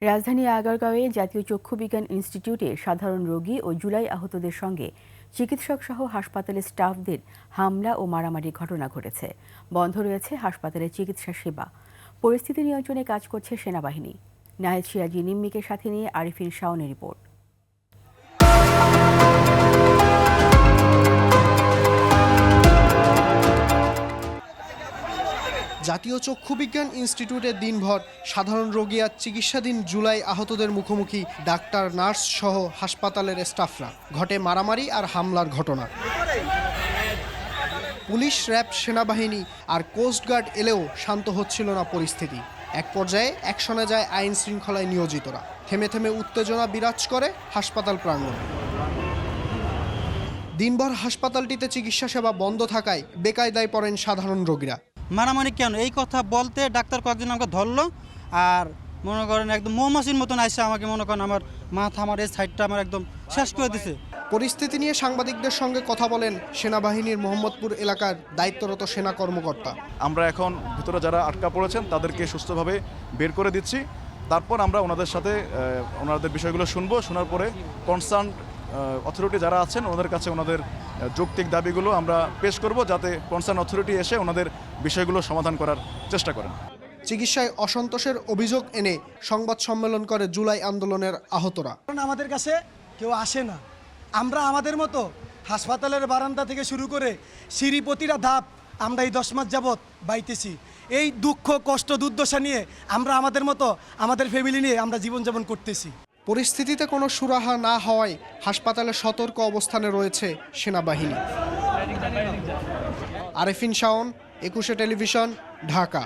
রাজধানী আগারগাঁওয়ে জাতীয় চক্ষু বিজ্ঞান ইনস্টিটিউটে সাধারণ রোগী ও জুলাই আহতদের সঙ্গে চিকিৎসকসহ হাসপাতালের স্টাফদের হামলা ও মারামারির ঘটনা ঘটেছে। বন্ধ রয়েছে হাসপাতালের চিকিৎসা সেবা। পরিস্থিতি নিয়ন্ত্রণে কাজ করছে সেনাবাহিনী। নাহিদ সিরাজি নিম্মিকে সাথে নিয়ে আরিফিন শাওনের রিপোর্ট। জাতীয় চক্ষু বিজ্ঞান ইনস্টিটিউটে দিনভর সাধারণ রোগী আর চিকিৎসাধীন জুলাই আহতদের মুখোমুখি ডাক্তার, নার্স সহ হাসপাতালের স্টাফরা। ঘটে মারামারি আর হামলার ঘটনা। পুলিশ, র্যাব, সেনাবাহিনী আর কোস্টগার্ড এলেও শান্ত হচ্ছিল না পরিস্থিতি। এক পর্যায়ে অ্যাকশনে যায় আইন শৃঙ্খলায় নিয়োজিতরা। থেমে থেমে উত্তেজনা বিরাজ করে হাসপাতাল প্রাঙ্গণে। দিনভর হাসপাতালটিতে চিকিৎসা সেবা বন্ধ থাকায় বেকায়দায় পড়েন সাধারণ রোগীরা। মারামারি কেন এই কথা বলতে ডাক্তার কয়েকজন আমাকে ধরলো, আর মনে করেন একদম মৌমাছির মতন আসছে আমাকে, মনে করেন আমার মাথা, আমার এই সাইডটা আমার একদম শেষ করে দিছে। পরিস্থিতি নিয়ে সাংবাদিকদের সঙ্গে কথা বলেন সেনাবাহিনীর মোহাম্মদপুর এলাকার দায়িত্বরত সেনা কর্মকর্তা। আমরা এখন ভিতরে যারা আটকা পড়েছেন তাদেরকে সুস্থভাবে বের করে দিচ্ছি। তারপর আমরা ওনাদের সাথে ওনাদের বিষয়গুলো শুনবো। শোনার পরে কনসার্ন অথরিটি যারা আছেন ওনাদের কাছে ওনাদের যৌক্তিক দাবিগুলো আমরা পেশ করব, যাতে কনসার্ন অথরিটি এসে ওনাদের বিষয়গুলো সমাধান করার চেষ্টা করেন। চিকিৎসায় অসন্তোষের অভিযোগ এনে সংবাদ সম্মেলন করে জুলাই আন্দোলনের আহতরা। আমাদের কাছে কেউ আসে না। আমরা আমাদের মতো হাসপাতালের বারান্দা থেকে শুরু করে সিঁড়ি প্রতিটা ধাপ আমরা এই 10 মাস যাবৎ বাইতেছি। এই দুঃখ, কষ্ট, দুর্দশা নিয়ে আমরা আমাদের মতো আমাদের ফ্যামিলি নিয়ে আমরা জীবনযাপন করতেছি। পরিস্থিতিতে কোনো সুরাহা না হওয়ায় হাসপাতালে সতর্ক অবস্থানে রয়েছে সেনাবাহিনী। আরিফিন শাওন, 21 টেলিভিশন, ঢাকা।